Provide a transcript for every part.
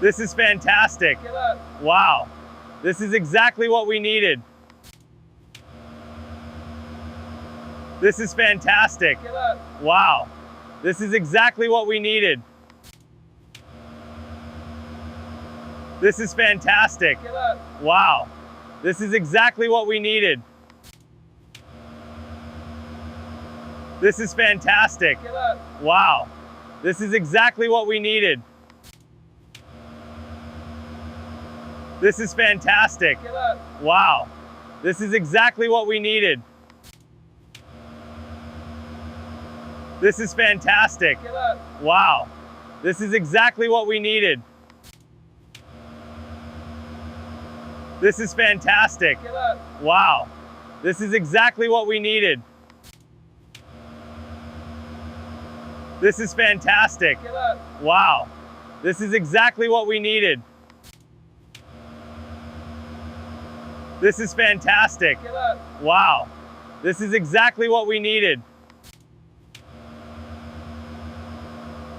This is fantastic. Wow. This is exactly what we needed. This is fantastic. Wow. This is exactly what we needed. This is fantastic. Wow. This is exactly what we needed. This is fantastic. Wow. This is exactly what we needed. This is fantastic. Wow. This is exactly what we needed. This is fantastic. Wow. This is exactly what we needed. This is fantastic. Wow. This is exactly what we needed. This is fantastic. Wow. This is exactly what we needed. This is fantastic. Wow. This is exactly what we needed.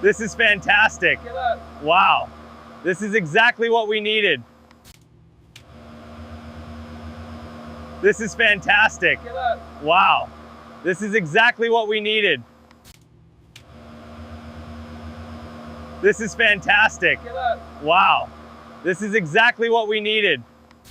This is fantastic. Wow. This is exactly what we needed. This is fantastic. Wow. This is exactly what we needed. This is fantastic. Wow. This is exactly what we needed.